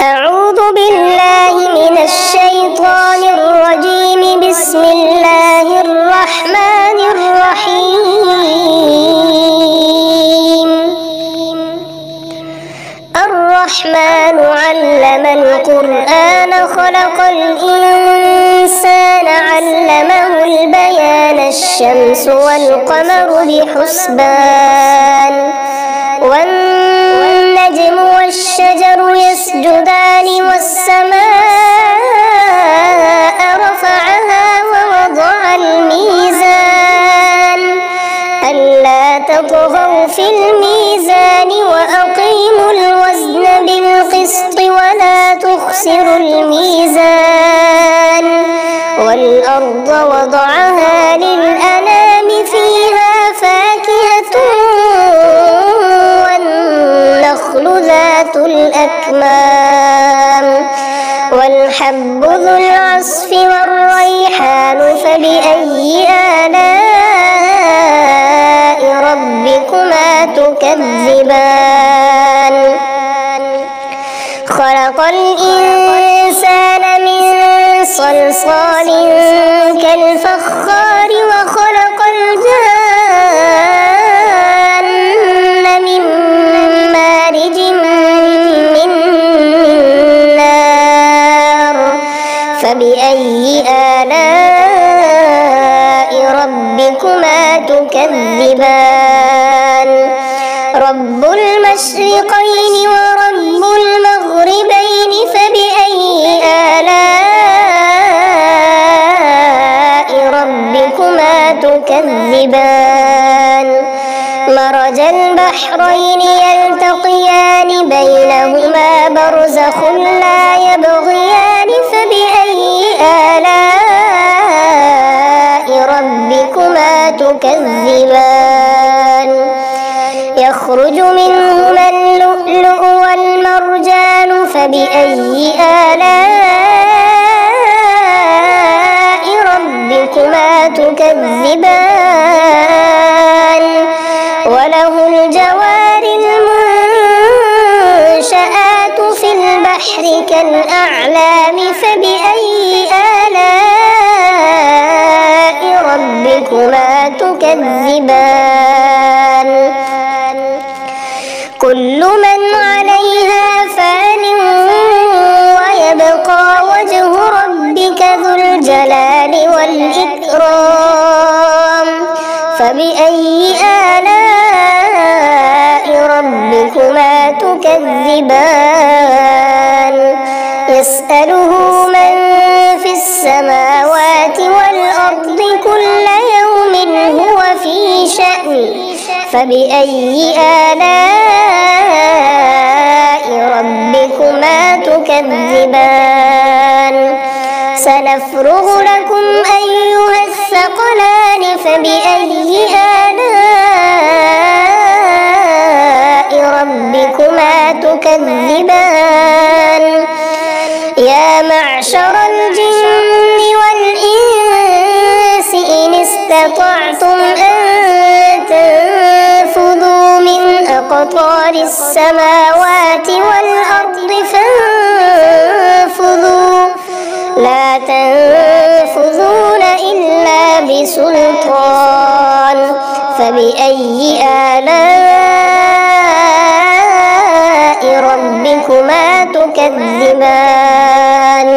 أعوذ بالله من الشيطان الرجيم. بسم الله الرحمن الرحيم. الرحمن علم القرآن خلق الإنسان علمه البيان. الشمس والقمر بحسبان والنجم والشجر يسجدان والسماء رفعها ووضع الميزان ألا تطغوا في الميزان وأقيموا الوزن بالقسط ولا تخسروا الميزان. والأرض وضعها للأنام فيها فاكهة والنخل ذات الأكمام والحب ذو العصف والريحان. فبأي آلاء ربكما تكذبان؟ خلق الإنسان من صلصال كالفخار وخلق الجان من مارج من نار. فبأي آلاء ربكما تكذبان؟ رب المشرقين ورب المغربين. فبأي آلاء ربكما تكذبان؟ مرج البحرين يلتقيان بينهما برزخ لا يبغيان. فبأي آلاء ربكما تكذبان؟ يخرج منهما اللؤلؤ والمرجان. فبأي آلاء ربكما تكذبان؟ وله الجوار المنشآت في البحر كالأعلام. فبأي آلاء ربكما تكذبان؟ كل من عليها فان ويبقى وجه ربك ذو الجلال والإكرام. فبأي آلاء ربكما تكذبان؟ يسأله من في السماوات والأرض كل يوم هو في شأن. فبأي آلاء ربكما تكذبان؟ سنفرغ لكم أيها الثقلان. فبأي آلاء ربكما تكذبان؟ يا معشر الجن والإنس إن استطعتم أن تنفذوا من أقطار السماوات والأرض فانفذوا لا تنفذون إلا بسلطان. فبأي آلاء ربكما تكذبان؟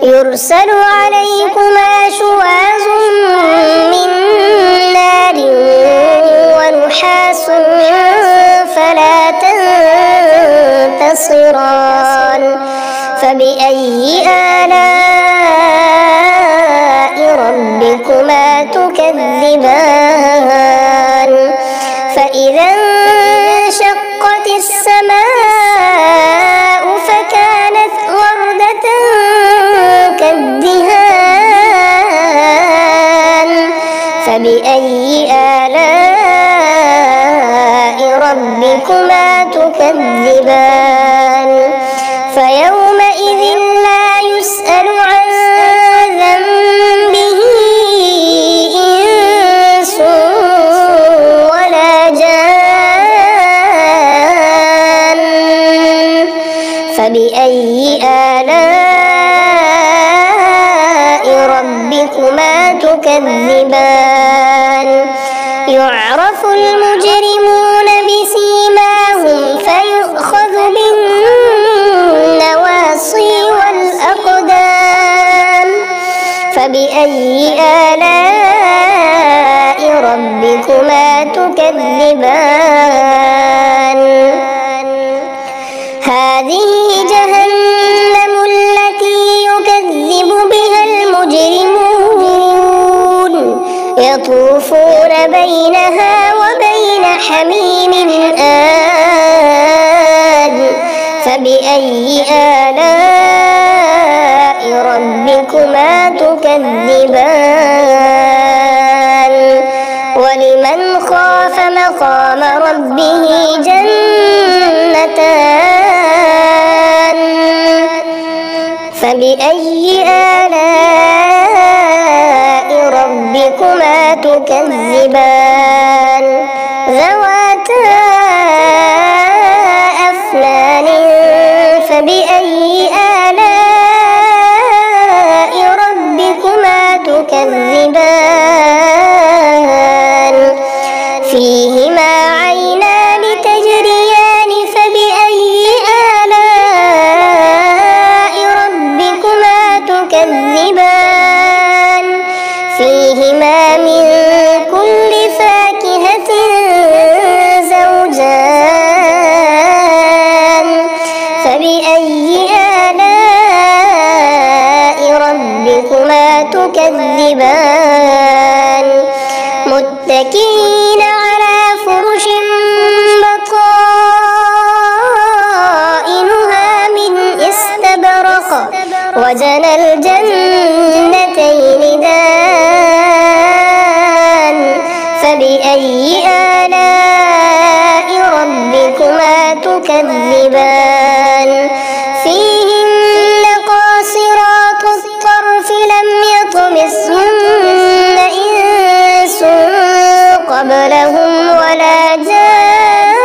يرسل عليكما شواظ من نار ونحاس فلا تنتصران. فبأي آلاء ربكما تكذبان؟ فإذا انشقت السماء فكانت وردة كالدهان. فبأي آلاء ربكما تكذبان؟ فيومئذ لا يسأل عن ذنبه إنس فبأي آلاء ربكما تكذبان يعرف المجرمون بسيماهم فيؤخذ بالنواصي والأقدام فبأي آلاء ربكما تكذبان هذه جهنم التي يكذب بها المجرمون يطوفون بينها وبين حميم آن فبأي آلاء ربكما تكذبان ولمن خاف مقام ربه جنتان فبأي آلاء ربكما تكذبان ذواتا أفنان فبأي آلاء ربكما تكذبان فيهما عينان تجريان فبأي آلاء ربكما تكذبان فيهما من كل فاكهة زوجان فبأي آلاء ربكما تكذبان متكئين على فرش بطائنها من استبرق وجنى الجنتين دان فبأي آلاء ربكما تكذبان فيهن قاصرات الطرف لم يطمثهن إنس قبلهم ولا جان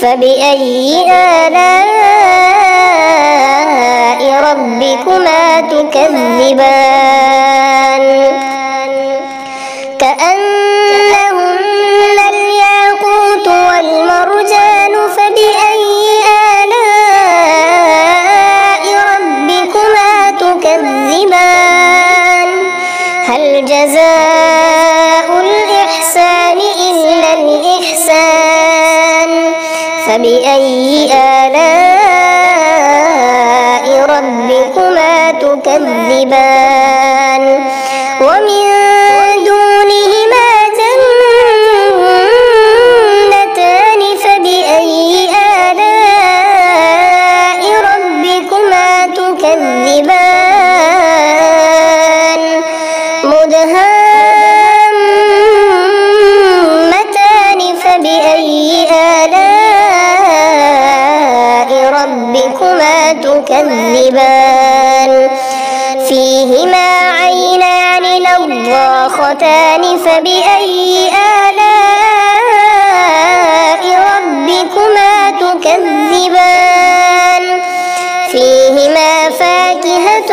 فبأي آلاء ربكما تكذبان كأنهن الياقوت والمرجان فبأي آلاء ربكما تكذبان هل جزاء الإحسان إلا الإحسان فبأي آلاء ربكما تكذبان ومن دونهما جنتان فبأي آلاء ربكما تكذبان مدهامتان فبأي آلاء ربكما تكذبان فيهما عينان نضاختان فبأي آلاء ربكما تكذبان فيهما فاكهة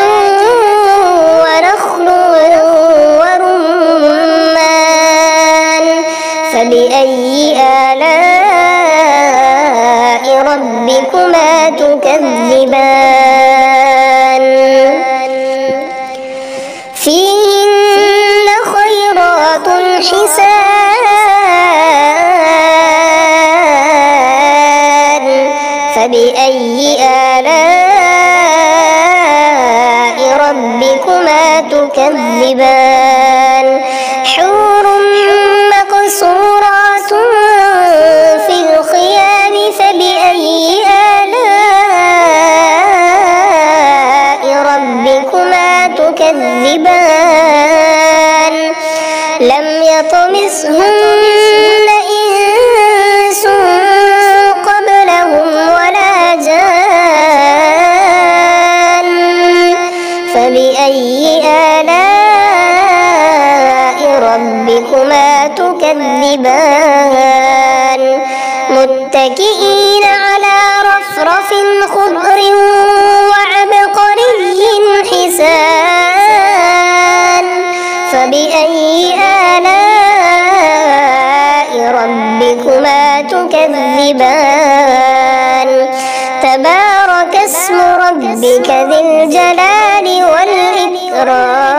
ونخل ورمان فبأي آلاء ربكما تكذبان فيهن خيرات حسان فبأي آلاء ربكما تكذبان حور مقصورات في الخيام فبأي آلاء ربكما تكذبان لم يطمثهن إنس قبلهم ولا جان فبأي آلاء ربكما تكذبان متكئين على رفرف خضر وعبقري حسان فبأي آلاء ربكما تكذبان تبارك اسم ربك ذي الجلال والإكرام